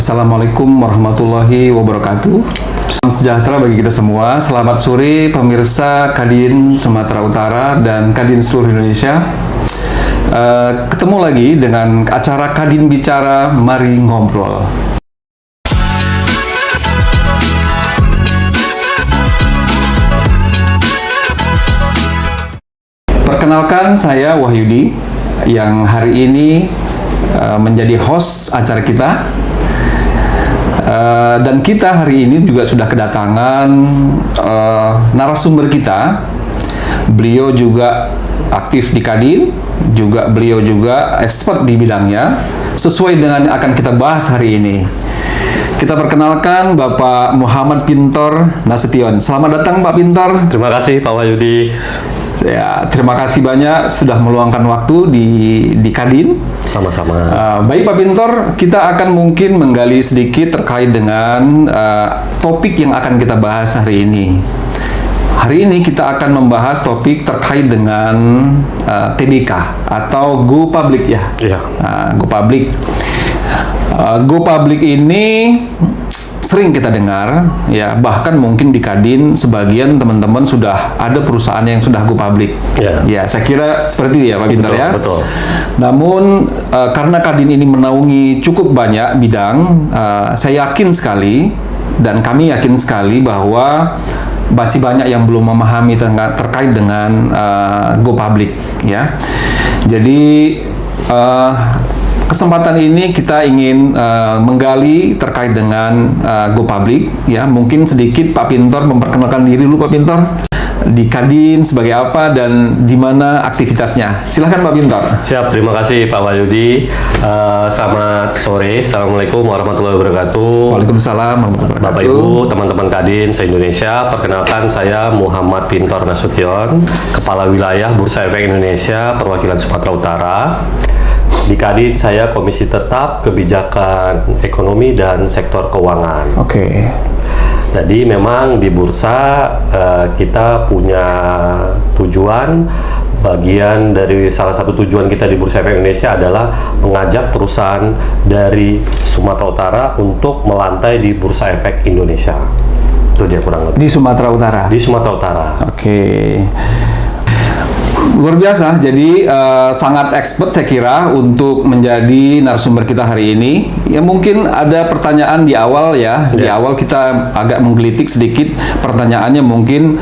Assalamualaikum warahmatullahi wabarakatuh. Salam sejahtera bagi kita semua. Selamat sore pemirsa Kadin Sumatera Utara dan Kadin seluruh Indonesia. Ketemu lagi dengan acara Kadin Bicara, mari ngobrol. Perkenalkan, saya Wahyudi yang hari ini menjadi host acara kita. Dan kita hari ini juga sudah kedatangan narasumber kita. Beliau juga aktif di Kadin, beliau juga expert di bidangnya, sesuai dengan yang akan kita bahas hari ini. Kita perkenalkan Bapak Muhammad Pintor Nasution. Selamat datang Pak Pintor. Terima kasih Pak Wahyudi. Ya, terima kasih banyak sudah meluangkan waktu di Kadin. Sama-sama. Baik Pak Pintor, kita akan mungkin menggali sedikit terkait dengan topik yang akan kita bahas hari ini. Hari ini kita akan membahas topik terkait dengan TBK atau Go Public ya. Iya. Go Public. Go Public ini sering kita dengar, ya, bahkan mungkin di Kadin sebagian teman-teman sudah ada perusahaan yang sudah go public. Ya, saya kira seperti itu ya Pak Pintor ya. Betul. Namun karena Kadin ini menaungi cukup banyak bidang, saya yakin sekali dan kami yakin sekali bahwa masih banyak yang belum memahami terkait dengan go public ya. Jadi kesempatan ini kita ingin menggali terkait dengan Go Public ya. Mungkin sedikit Pak Pintor memperkenalkan diri dulu Pak Pintor. Di Kadin sebagai apa dan di mana aktivitasnya. Silahkan Pak Pintor. Siap, terima kasih Pak Wahyudi. Selamat sore. Assalamualaikum warahmatullahi wabarakatuh. Waalaikumsalam warahmatullahi wabarakatuh. Bapak Ibu, teman-teman Kadin se-Indonesia, perkenalkan saya Muhammad Pintor Nasution, Kepala Wilayah Bursa Efek Indonesia Perwakilan Sumatera Utara. Di Kadin saya Komisi Tetap Kebijakan Ekonomi dan Sektor Keuangan. Oke. Jadi memang di bursa kita punya tujuan, bagian dari salah satu tujuan kita di Bursa Efek Indonesia adalah mengajak perusahaan dari Sumatera Utara untuk melantai di Bursa Efek Indonesia. Itu dia kurang lebih. Di Sumatera Utara. Di Sumatera Utara. Oke. Luar biasa, jadi sangat expert saya kira untuk menjadi narasumber kita hari ini. Ya mungkin ada pertanyaan di awal ya, di awal kita agak menggelitik sedikit pertanyaannya mungkin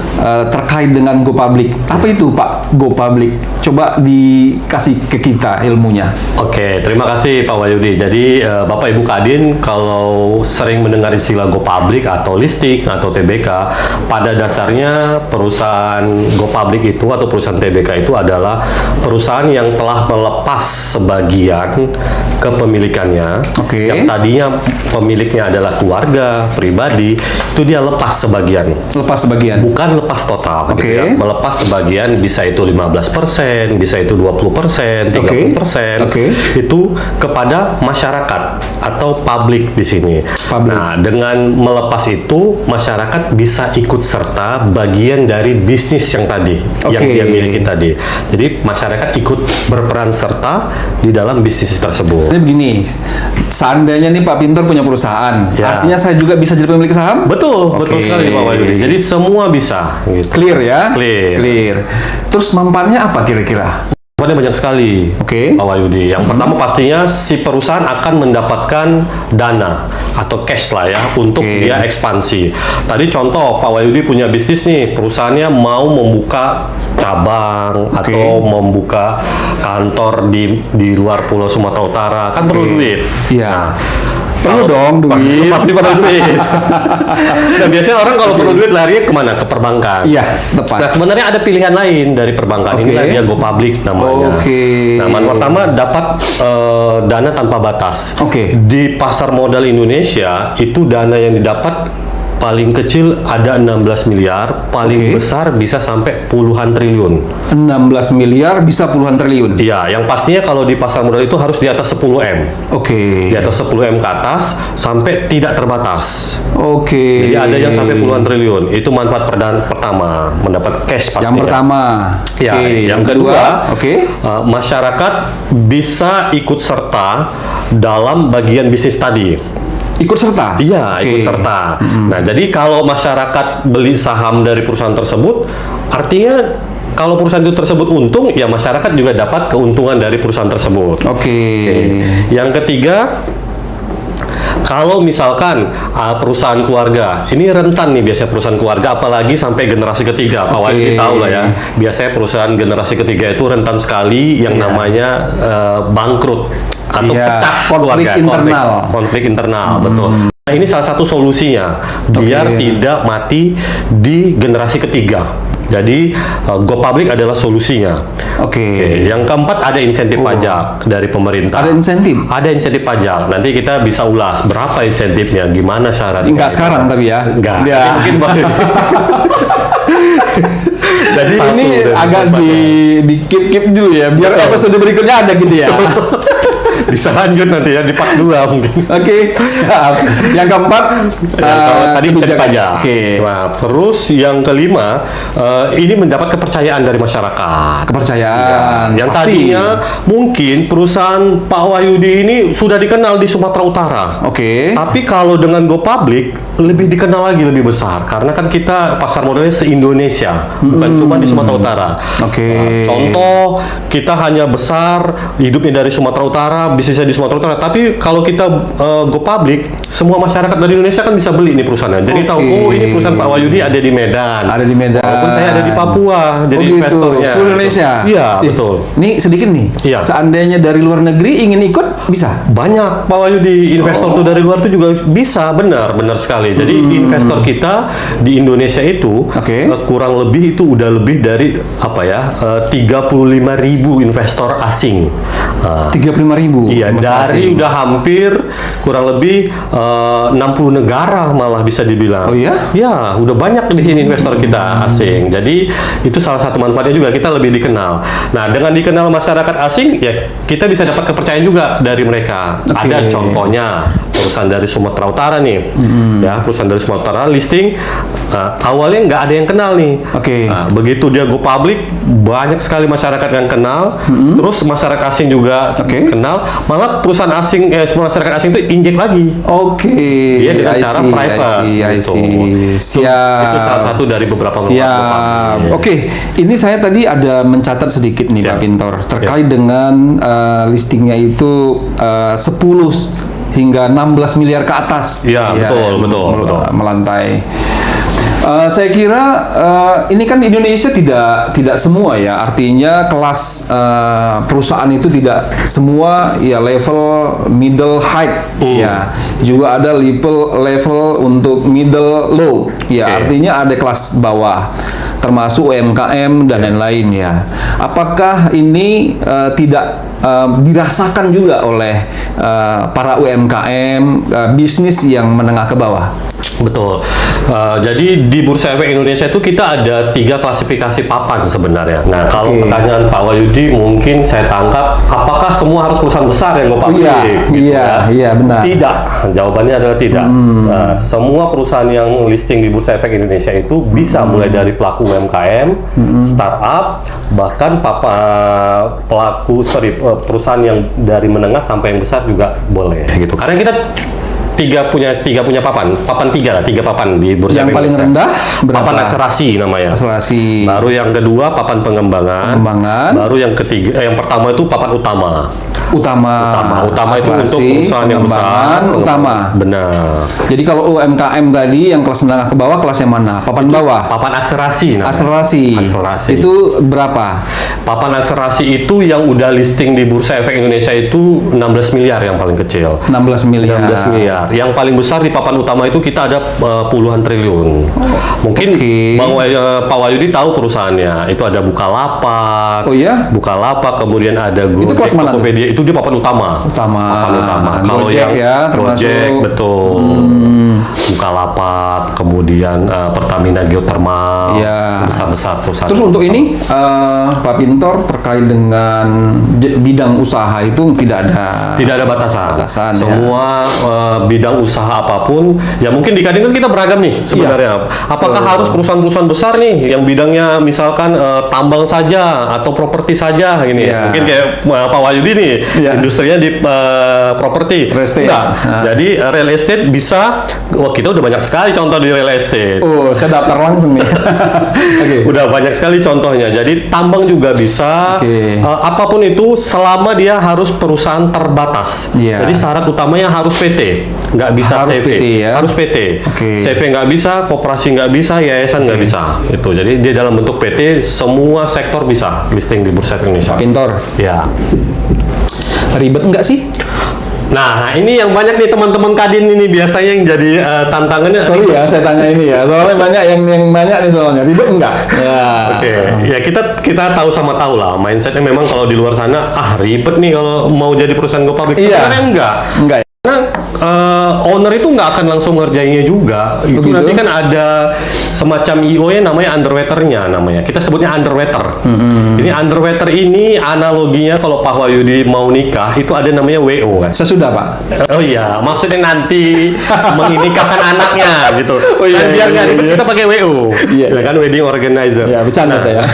terkait dengan Go Public. Apa itu Pak Go Public? Coba dikasih ke kita ilmunya. Oke, terima kasih Pak Wahyudi. Jadi Bapak Ibu Kadin kalau sering mendengar istilah Go Public atau listing atau TBK, pada dasarnya perusahaan Go Public itu atau perusahaan TBK itu adalah perusahaan yang telah melepas sebagian kepemilikannya. Oke. Yang tadinya pemiliknya adalah keluarga, pribadi, itu dia lepas sebagian. Lepas sebagian. Bukan lepas total. Oke. Gitu ya. Melepas sebagian, bisa itu 15%, bisa itu 20%, 30%. Oke. Itu kepada masyarakat atau publik di sini. Publik. Nah, dengan melepas itu masyarakat bisa ikut serta bagian dari bisnis yang tadi, yang dia miliki tadi. Jadi masyarakat ikut berperan serta di dalam bisnis tersebut. Jadi begini, seandainya nih Pak Pintor punya perusahaan, Ya. artinya saya juga bisa jadi pemilik saham? Betul, Oke. betul sekali Pak Wahyudi. Jadi semua bisa. Gitu. Clear ya? Clear. Terus manfaatnya apa kira-kira? Manfaatnya banyak sekali, Oke. Pak Wahyudi. Yang pertama pastinya si perusahaan akan mendapatkan dana atau cash lah ya untuk dia ekspansi. Tadi contoh Pak Wahyudi punya bisnis nih, perusahaannya mau membuka cabang atau membuka kantor di luar Pulau Sumatera Utara, kan perlu duit. Iya. Perlu dong duit. Pasti perlu duit. Nah, biasanya orang kalau perlu duit larinya kemana? Ke perbankan. Iya, tepat. Nah, sebenarnya ada pilihan lain dari perbankan. Inilah dia Go Public namanya. Nah, manfaat pertama dapat dana tanpa batas. Di pasar modal Indonesia itu dana yang didapat paling kecil ada 16 miliar, paling besar bisa sampai puluhan triliun. 16 miliar bisa puluhan triliun? Iya, yang pastinya kalau di pasar modal itu harus di atas 10 M. Di atas 10 M ke atas sampai tidak terbatas. Jadi ada yang sampai puluhan triliun. Itu manfaat pertama, mendapat cash pastinya. Yang pertama. Ya, yang kedua, masyarakat bisa ikut serta dalam bagian bisnis tadi. Ikut serta? Iya, ikut serta. Nah, jadi kalau masyarakat beli saham dari perusahaan tersebut, artinya kalau perusahaan itu tersebut untung, ya masyarakat juga dapat keuntungan dari perusahaan tersebut. Oke. Yang ketiga, kalau misalkan perusahaan keluarga, ini rentan nih biasanya perusahaan keluarga, apalagi sampai generasi ketiga. Pak Wahyudi tahu lah ya, biasanya perusahaan generasi ketiga itu rentan sekali yang namanya bangkrut atau pecah konflik keluarga, internal. konflik internal, betul. Nah, ini salah satu solusinya biar tidak mati di generasi ketiga. Jadi Go Public adalah solusinya. Oke. Yang keempat, ada insentif pajak dari pemerintah. Ada insentif? Ada insentif pajak. Nanti kita bisa ulas berapa insentifnya, gimana syaratnya. Enggak sekarang tapi ya? Enggak. Ya. Mungkin Jadi ini agak di keep dulu ya, biar episode berikutnya ada gitu ya. Bisa lanjut nanti ya di part 2 mungkin. Oke, siap. Yang keempat, tadi insentif pajak. Oke. Nah, terus yang kelima, ini mendapat kepercayaan dari masyarakat. Kepercayaan. Yang pasti. tadinya mungkin perusahaan Pak Wahyudi ini sudah dikenal di Sumatera Utara. Oke. Tapi kalau dengan Go Public lebih dikenal lagi, lebih besar, karena kan kita pasar modalnya se-Indonesia, bukan cuma di Sumatera Utara. Oke. Contoh, kita hanya besar hidupnya dari Sumatera Utara, bisnisnya di Sumatera Utara, tapi kalau kita Go Public, semua masyarakat dari Indonesia kan bisa beli ini perusahaannya. Jadi tahu, oh ini perusahaan Pak Wahyudi ada di Medan. Ada di Medan. Walaupun saya ada di Papua, jadi investornya. Seluruh Indonesia. Iya, betul. Ini sedikit nih. Iya. Seandainya dari luar negeri ingin ikut, bisa. Banyak Pak Wahyudi, investor tuh dari luar tuh juga bisa, benar sekali. Jadi investor kita di Indonesia itu kurang lebih itu udah lebih dari 35.000 investor asing. 35.000. Iya, dari udah hampir kurang lebih 60 negara malah bisa dibilang. Oh iya? Ya, udah banyak di sini investor kita asing. Jadi itu salah satu manfaatnya juga, kita lebih dikenal. Nah, dengan dikenal masyarakat asing, ya kita bisa dapat kepercayaan juga dari mereka. Ada contohnya perusahaan dari Sumatera Utara nih, ya perusahaan dari Sumatera Utara listing awalnya nggak ada yang kenal nih. Nah, begitu dia Go Public, banyak sekali masyarakat yang kenal. Terus masyarakat asing juga kenal. Malah perusahaan asing, masyarakat asing itu injek lagi. Dia dengan cara private. Siap. Itu salah satu dari beberapa Siap. Oke, ini saya tadi ada mencatat sedikit nih Pak Pintor terkait dengan listingnya itu 10 hingga 16 miliar ke atas. Iya, betul. Melantai. Saya kira ini kan Indonesia tidak semua ya, artinya kelas perusahaan itu tidak semua ya level middle high ya, juga ada level untuk middle low ya, artinya ada kelas bawah termasuk UMKM dan lain-lain ya. Apakah ini tidak dirasakan juga oleh para UMKM bisnis yang menengah ke bawah? Betul. Jadi di Bursa Efek Indonesia itu kita ada 3 klasifikasi papan sebenarnya. Nah, kalau pertanyaan Pak Wahyudi mungkin saya tangkap, apakah semua harus perusahaan besar yang Go Public? Iya, benar. Tidak. Jawabannya adalah tidak. Nah, semua perusahaan yang listing di Bursa Efek Indonesia itu bisa mulai dari pelaku UMKM, startup, bahkan perusahaan yang dari menengah sampai yang besar juga boleh gitu. Karena kita tiga punya papan 3 papan di Bursa Yang Efek paling Indonesia. rendah berapa? Papan akselerasi namanya. Akselerasi. Baru yang kedua papan pengembangan. Baru yang ketiga, yang pertama itu papan utama. Utama itu untuk perusahaan yang besar. Utama. Benar. Jadi kalau UMKM tadi yang kelas menengah ke bawah, kelas yang mana? Papan bawah. Papan akselerasi. Akselerasi. Itu berapa? Papan akselerasi itu yang udah listing di Bursa Efek Indonesia itu 16 miliar yang paling kecil. 16 miliar. Yang paling besar di papan utama itu kita ada puluhan triliun. Mungkin Pak Wahyudi tahu perusahaannya. Itu ada Bukalapak. Oh iya? Bukalapak, kemudian ada Gojek, itu kelas mana? Tokopedia. Itu di papan utama. Kalau Gojek yang ya, termasuk. Gojek, betul. Bukalapak, kemudian Pertamina Geothermal, Iya. besar-besar perusahaan. Terus untuk ini Pak Pintor terkait dengan bidang usaha itu tidak ada batasan. Batasan, ya. Semua bidang usaha apapun, ya mungkin di Kadin kan kita beragam nih sebenarnya. Apakah harus perusahaan-perusahaan besar nih yang bidangnya misalkan tambang saja atau properti saja gini? Iya. Mungkin kayak Pak Wahyudi nih, Iya. industrinya di properti. Real estate. Enggak. Nah. Jadi real estate bisa, wah kita udah banyak sekali contoh di real estate. Oh, saya daftar langsung nih. Oke. Udah banyak sekali contohnya. Jadi tambang juga bisa. Oke. Apapun itu selama dia harus perusahaan terbatas. Iya. Jadi syarat utamanya harus PT. Nggak bisa Harus CV. PT ya? Harus PT. Oke. CV nggak bisa, koperasi nggak bisa, yayasan nggak bisa. Itu. Jadi dia dalam bentuk PT semua sektor bisa listing di Bursa Efek Indonesia. Pak Pintor, Ya. ribet nggak sih? Nah, ini yang banyak nih teman-teman Kadin ini biasanya yang jadi tantangannya. Sorry ya, saya tanya ini ya. Soalnya banyak yang nanya nih soalnya. Ribet enggak? Ya. Oke, ya kita tahu sama tahu lah mindsetnya memang kalau di luar sana ribet nih kalau mau jadi perusahaan go public. Iya. Sebenarnya enggak. Enggak. Karena owner itu nggak akan langsung ngerjainnya juga. Itu Begitu? nanti kan ada semacam IO-nya namanya underwater-nya namanya. Kita sebutnya underwater. Ini underwater ini analoginya kalau Pak Wahyudi mau nikah itu ada namanya WO kan. Sesudah, Pak. Oh iya, maksudnya nanti menginikahkan anaknya gitu. Oh iya, Kan biar iya, nggak iya, ribet, iya. kita pakai WO. Iya, Ya iya. kan wedding organizer. Ya, bercanda saya.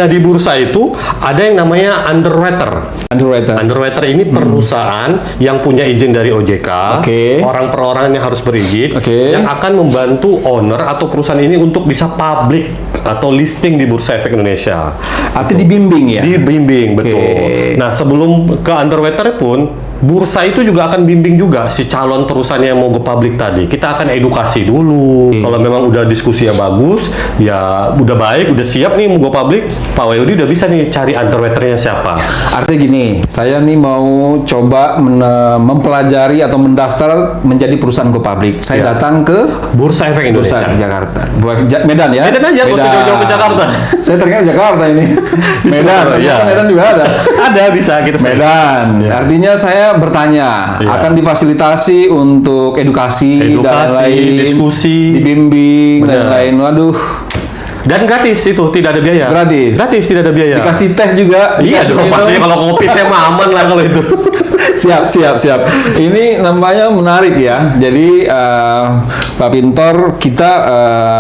Nah, di bursa itu ada yang namanya underwater. Underwater. Underwater ini perusahaan yang punya izin dari OJK. Oke. Orang per orang yang harus berizin. Oke. Yang akan membantu owner atau perusahaan ini untuk bisa public atau listing di Bursa Efek Indonesia. Artinya dibimbing ya? Dibimbing, betul. Oke. Nah, sebelum ke underwater pun, bursa itu juga akan bimbing juga si calon perusahaan yang mau go public tadi. Kita akan edukasi dulu. Oke. Kalau memang udah diskusinya bagus, ya udah baik, udah siap nih mau go public, Pak Wahyudi udah bisa nih cari underwaternya siapa. Artinya gini, saya nih mau coba mempelajari atau mendaftar menjadi perusahaan go public. Saya Ya. datang ke Bursa Efek Bursa Indonesia. Jakarta. Medan ya? Medan aja, nggak usah jauh-jauh ke Jakarta. Saya teringat Jakarta ini. Di Medan, Sumatera, ya. Medan juga ada. Ada bisa kita. Medan. Ya. Artinya saya bertanya, Ya. akan difasilitasi untuk edukasi, dan Edukasi, lain, diskusi. dibimbing dan Benar. lain. Waduh, Dan gratis itu, tidak ada biaya. Gratis? Gratis, tidak ada biaya. dikasih teh juga. Iya dikasih dong, minum. pastinya kalau kopi teh mah aman lah kalau itu. Siap. Ini nampaknya menarik ya. Jadi Pak Pintor, kita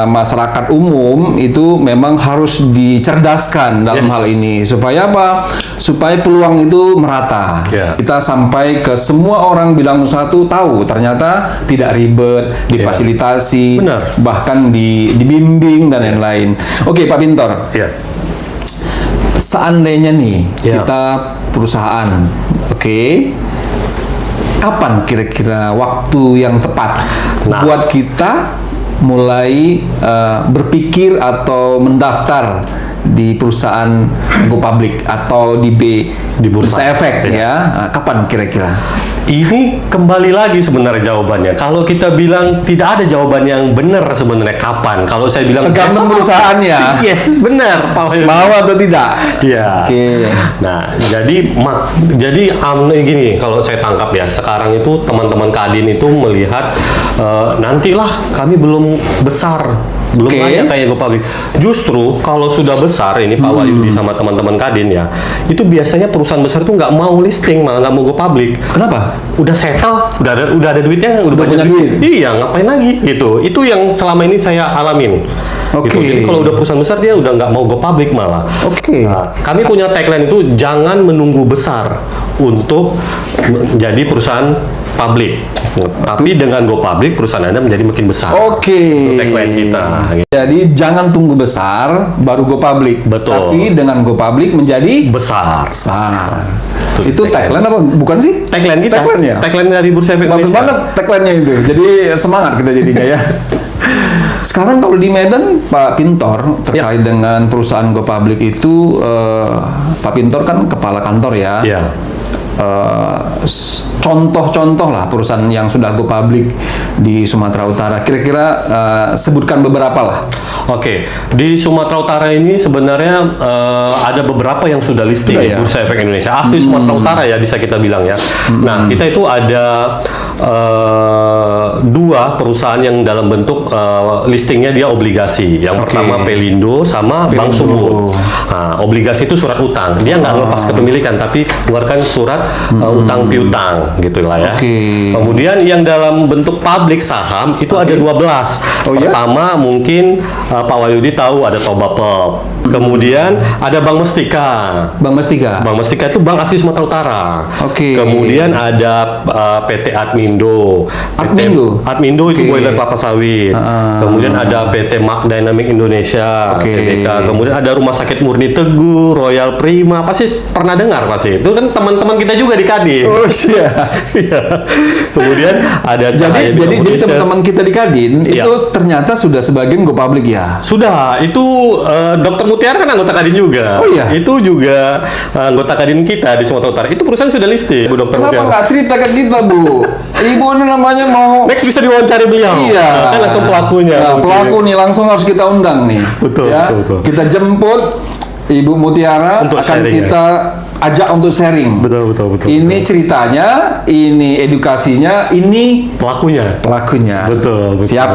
masyarakat umum itu memang harus dicerdaskan dalam Yes. hal ini. Supaya apa? Supaya peluang itu merata. Ya. Kita sampai ke semua orang bidang usaha itu tahu ternyata tidak ribet, difasilitasi, Benar. bahkan dibimbing dan lain-lain. Oke, Pak Pintor. Iya. Seandainya nih Ya. kita perusahaan, oke, kapan kira-kira waktu yang tepat Nah. buat kita mulai berpikir atau mendaftar di perusahaan go public atau di bursa efek Iya. ya? Nah, kapan kira-kira? Ini kembali lagi sebenarnya jawabannya. Kalau kita bilang tidak ada jawaban yang benar sebenarnya kapan. Kalau saya bilang Tergantung besok. perusahaannya. Yes, benar Pak Wahyudi. Mau atau tidak? Iya. Oke. Nah, jadi gini, kalau saya tangkap ya, sekarang itu teman-teman Kadin itu melihat nantilah kami belum besar, belum Oke. layak kayak go public. Justru kalau sudah besar ini Pak Wahyudi sama teman-teman Kadin ya, itu biasanya perusahaan besar itu nggak mau listing, malah nggak mau go public. Kenapa? Udah settle, udah ada duitnya, udah punya banyak duit. Iya, ngapain lagi gitu. Itu yang selama ini saya alamin. Oke. Gitu. Jadi kalau udah perusahaan besar dia udah nggak mau go public malah. Oke. Nah, kami punya tagline itu jangan menunggu besar untuk menjadi perusahaan publik. Tapi dengan go public perusahaan Anda menjadi makin besar. Oke. Itu tagline kita. Jadi jangan tunggu besar baru go public. Betul. Tapi dengan go public menjadi Besar. besar. Itu Itu tagline apa? Bukan sih? Tagline kita. Tagline ya? Tagline dari Bursa Efek Bagus Indonesia. banget tagline-nya itu. Jadi semangat kita jadinya ya. Sekarang kalau di Medan, Pak Pintor terkait dengan perusahaan go public itu, Pak Pintor kan kepala kantor ya. Iya. Contoh-contoh lah perusahaan yang sudah go public di Sumatera Utara. Kira-kira sebutkan beberapa lah. Oke, di Sumatera Utara ini sebenarnya ada beberapa yang sudah listing Sudah di ya? Bursa Efek Indonesia. Asli Sumatera Utara ya bisa kita bilang ya. Nah, kita itu ada dua perusahaan yang dalam bentuk listingnya dia obligasi. Yang pertama Pelindo sama Bank Sumut. Nah, obligasi itu surat utang. Dia nggak lepas kepemilikan, tapi mengeluarkan surat utang piutang, gitulah ya. Kemudian yang dalam bentuk publik saham itu ada 12. Pertama mungkin Pak Wahyudi tahu ada Toba Pub. Kemudian ada Bank Mestika. Bank Mestika. Bank Mestika itu bank asli Sumatera Utara. Kemudian ada PT Admindo. Admindo itu boiler kelapa sawit. Kemudian ada PT Mark Dynamic Indonesia. TBK. Kemudian ada Rumah Sakit Murni Teguh, Royal Prima. Pasti pernah dengar pasti. Itu kan teman-teman kita juga di Kadin. Kemudian ada jadi teman-teman kita di Kadin itu ternyata sudah sebagian go public ya. Sudah. Itu Dr. Mutiara kan anggota Kadin juga. Itu juga anggota Kadin kita di Sumatera Utara. Itu perusahaan sudah listing, Bu Dr. Mutiara. Kenapa nggak cerita ke kita, Bu? Ibu ini namanya mau... Next bisa diwawancari beliau. Iya. Kan langsung pelakunya. Nah, pelaku nih langsung harus kita undang nih. Betul. Kita jemput Ibu Mutiara untuk akan kita ajak untuk sharing. Betul. Ini ceritanya, ini edukasinya, ini pelakunya. Betul. Siap.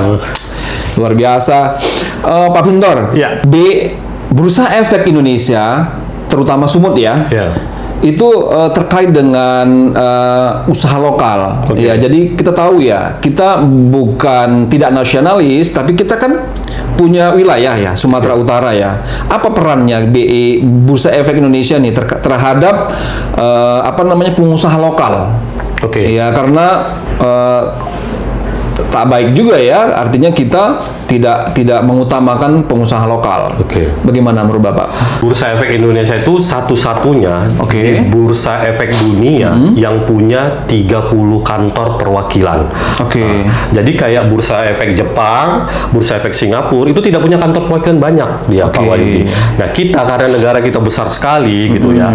Luar biasa. Pak Pintor. Bursa Efek Indonesia, terutama Sumut ya. Itu terkait dengan usaha lokal. Ya, jadi kita tahu ya, kita bukan tidak nasionalis, tapi kita kan punya wilayah ya, Sumatera Utara ya. Apa perannya BI Bursa Efek Indonesia nih terhadap pengusaha lokal? Ya, karena tak baik juga ya, artinya kita tidak mengutamakan pengusaha lokal. Bagaimana menurut Bapak? Bursa Efek Indonesia itu satu-satunya di Bursa Efek Dunia yang punya 30 kantor perwakilan. Jadi kayak Bursa Efek Jepang, Bursa Efek Singapura itu tidak punya kantor perwakilan banyak dia, Pak Wahyudi. Nah, kita karena negara kita besar sekali gitu ya,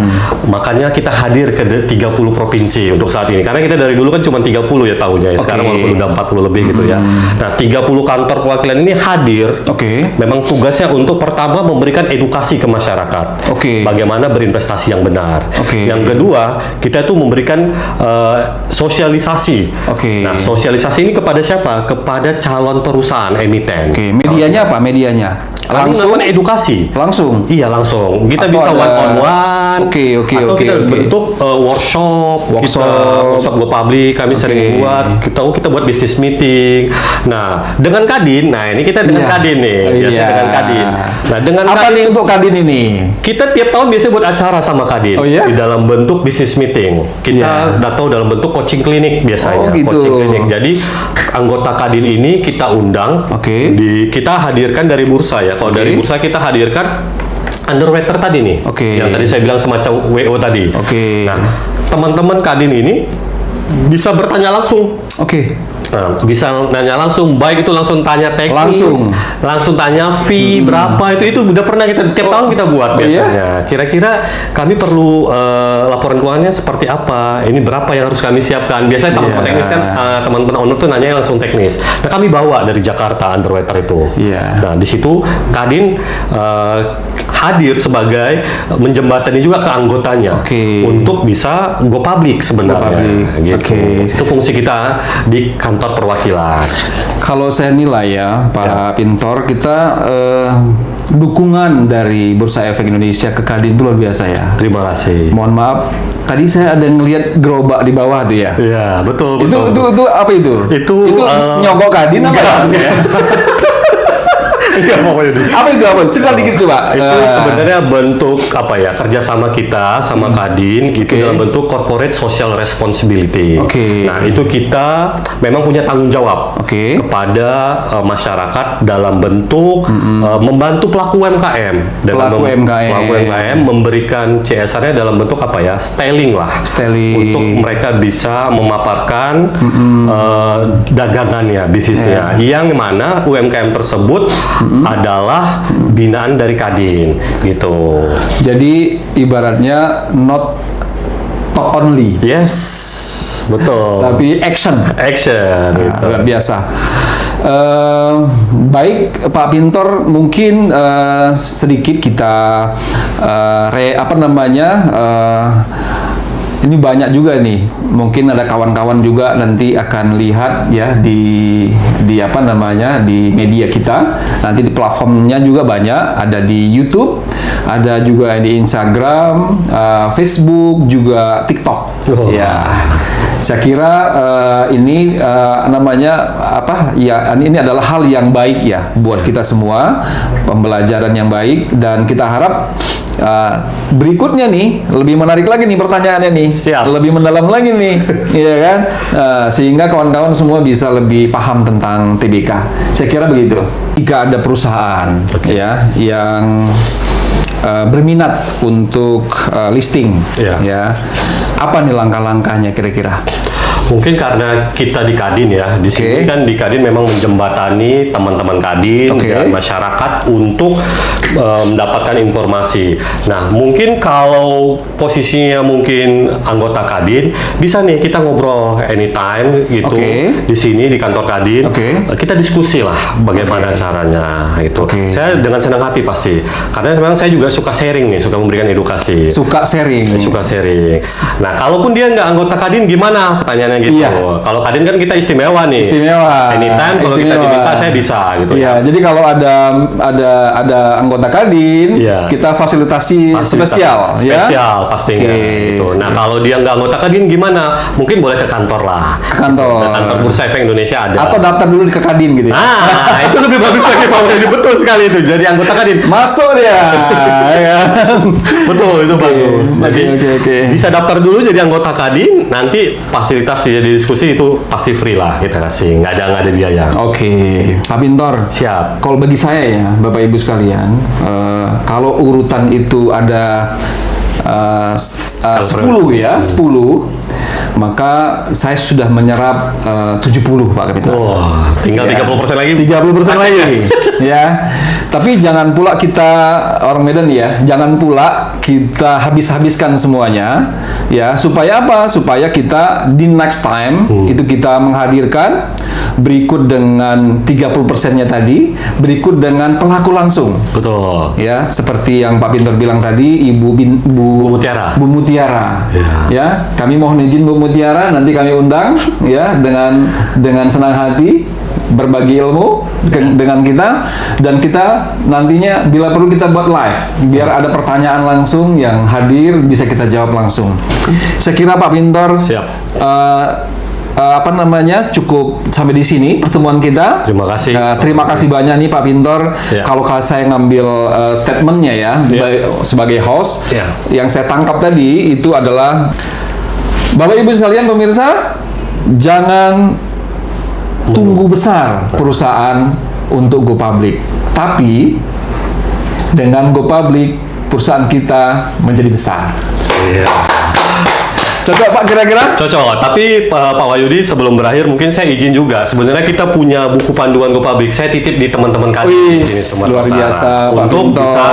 makanya kita hadir ke 30 provinsi untuk saat ini. Karena kita dari dulu kan cuma 30 ya tahunnya ya. Sekarang walaupun udah 40 lebih gitu ya. Nah, 30 kantor perwakilan ini hadir. Memang tugasnya untuk pertama memberikan edukasi ke masyarakat. Bagaimana berinvestasi yang benar. Yang kedua, kita itu memberikan sosialisasi. Nah, sosialisasi ini kepada siapa? Kepada calon perusahaan emiten. Medianya apa? Medianya? Langsung edukasi. Iya, langsung. Kita bisa one on one. Atau kita bentuk workshop go public. Kami sering buat. Kita buat business meeting. Nah, dengan Kadin. Nah, ini kita dengan Kadin nih. Biasanya dengan Kadin. Nah, dengan apa nih untuk Kadin ini? Kita tiap tahun biasanya buat acara sama Kadin di dalam bentuk business meeting. Kita atau dalam bentuk coaching klinik biasanya. Coaching klinik. Jadi anggota Kadin ini kita undang. Kita hadirkan dari bursa ya. Kalau dari bursa kita hadirkan underwriter tadi nih, yang tadi saya bilang semacam WO tadi. Nah, teman-teman Kadin ini bisa bertanya langsung. Nah, bisa nanya langsung, baik itu langsung tanya teknis, langsung tanya fee berapa, itu udah pernah kita tiap tahun kita buat biasanya. Kira-kira kami perlu laporan keuangannya seperti apa, ini berapa yang harus kami siapkan. Biasanya teman-teman teknis kan, teman-teman owner tuh nanya langsung teknis. Nah, kami bawa dari Jakarta underwriter itu. Nah, di situ Kadin hadir sebagai menjembatani juga ke anggotanya untuk bisa go public sebenarnya. Itu fungsi kita di kantor perwakilan. Kalau saya nilai ya, Pak Pintor, kita dukungan dari Bursa Efek Indonesia ke Kadin itu luar biasa ya. Terima kasih. Mohon maaf, tadi saya ada ngelihat gerobak di bawah tuh ya. Iya, betul. Itu apa itu? Itu nyogok Kadin apa ya? Apa itu? Cerita dikit coba. Itu sebenarnya bentuk apa ya, kerjasama kita sama Kadin itu dalam bentuk corporate social responsibility. Nah, itu kita memang punya tanggung jawab kepada masyarakat dalam bentuk membantu pelaku UMKM. Pelaku UMKM memberikan CSR-nya dalam bentuk apa ya, styling untuk mereka bisa memaparkan dagangannya, bisnisnya, yang mana UMKM tersebut adalah binaan dari Kadin gitu. Jadi ibaratnya not talk only. Yes, betul. Tapi action gitu. Luar biasa. Baik Pak Pintor, mungkin sedikit kita Ini banyak juga nih. Mungkin ada kawan-kawan juga nanti akan lihat ya di apa namanya di media kita. Nanti di platformnya juga banyak. Ada di YouTube, ada juga di Instagram, Facebook, juga TikTok. Oh. Ya, saya kira ini namanya apa? Ya, ini adalah hal yang baik ya buat kita semua, pembelajaran yang baik, dan kita harap berikutnya nih lebih menarik lagi nih pertanyaannya nih. Siap. Lebih mendalam lagi nih, ya kan? Sehingga kawan-kawan semua bisa lebih paham tentang TBK. Saya kira begitu. Jika ada perusahaan ya yang berminat untuk listing, ya, apa nih langkah-langkahnya kira-kira? Mungkin karena kita di Kadin ya, di sini kan di Kadin memang menjembatani teman-teman Kadin dan masyarakat untuk mendapatkan informasi. Nah, mungkin kalau posisinya mungkin anggota Kadin, bisa nih kita ngobrol anytime gitu di sini di kantor Kadin. Kita diskusi lah bagaimana caranya itu. Saya dengan senang hati pasti, karena memang saya juga suka sharing nih, suka memberikan edukasi. Suka sharing. Nah, kalaupun dia nggak anggota Kadin, gimana pertanyaannya? Gitu. Iya. Kalau Kadin kan kita istimewa nih. Anytime kalau kita diminta saya bisa gitu. Iya. Jadi kalau ada anggota Kadin, kita fasilitasi spesial pastinya. Gitu. Nah, kalau dia nggak anggota Kadin gimana? Mungkin boleh ke kantor lah. Ke kantor. Kantor Bursa Efek Indonesia ada. Atau daftar dulu ke Kadin gitu. Nah, itu lebih bagus lagi Pak Wedi. Betul sekali itu. Jadi anggota Kadin. Masuk dia. Betul, itu bagus. Jadi bisa daftar dulu jadi anggota Kadin, nanti fasilitas jadi diskusi itu pasti free lah kita kasih, nggak ada biaya. Pak Pintor. Siap. Kalau bagi saya ya, Bapak Ibu sekalian, kalau urutan itu ada 10 ya, 10, maka saya sudah menyerap 70 Pak Kapiten. Wah, tinggal 30% lagi. 30% lagi. Ya. Tapi jangan pula kita orang Medan ya, jangan pula kita habis-habiskan semuanya ya, supaya apa? Supaya kita di next time itu kita menghadirkan berikut dengan 30%-nya tadi, berikut dengan pelaku langsung. Betul. Ya, seperti yang Pak Pintor bilang tadi, Bu Mutiara. Ya, kami mohon izin Bu Mutiara, nanti kami undang ya dengan senang hati berbagi ilmu dengan kita, dan kita nantinya bila perlu kita buat live biar ada pertanyaan langsung yang hadir bisa kita jawab langsung. Saya kira Pak Pintor cukup sampai di sini pertemuan kita. Terima kasih. Terima kasih banyak nih Pak Pintor. Kalau saya ngambil statementnya ya sebagai host, yang saya tangkap tadi itu adalah Bapak Ibu sekalian pemirsa, jangan tunggu besar perusahaan untuk go public, tapi dengan go public perusahaan kita menjadi besar. Cocok Pak kira-kira? Cocok, tapi Pak Wahyudi sebelum berakhir mungkin saya izin juga. Sebenarnya kita punya buku panduan Go Public. Saya titip di teman-teman kalian di sini. Luar biasa Pak Untuk Pintor. bisa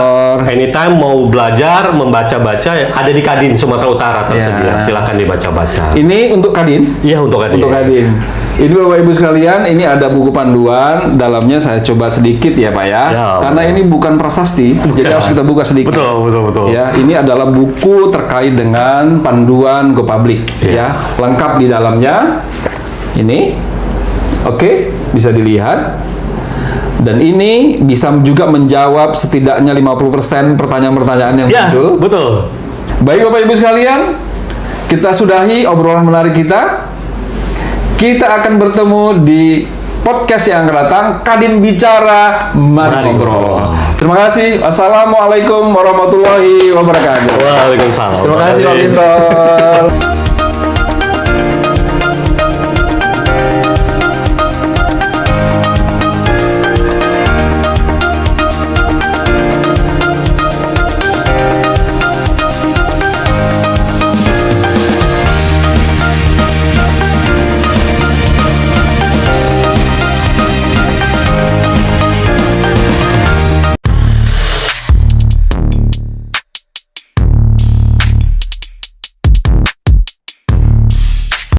anytime mau belajar, membaca-baca, ada di Kadin Sumatera Utara tersedia. Silakan dibaca-baca. Ini untuk Kadin? Iya, untuk Kadin. Untuk Kadin. Ini Bapak Ibu sekalian, ini ada buku panduan, dalamnya saya coba sedikit ya Pak ya. Karena ini bukan prasasti, jadi harus kita buka sedikit. Betul. Ya, ini adalah buku terkait dengan panduan Go Public ya. Lengkap di dalamnya. Ini. Bisa dilihat. Dan ini bisa juga menjawab setidaknya 50% pertanyaan-pertanyaan yang muncul. Betul. Baik Bapak Ibu sekalian, kita sudahi obrolan menarik kita. Kita akan bertemu di podcast yang akan datang, Kadin Bicara Mari Ngobrol. Terima kasih. Assalamualaikum warahmatullahi wabarakatuh. Waalaikumsalam. Terima kasih Pak Pintor.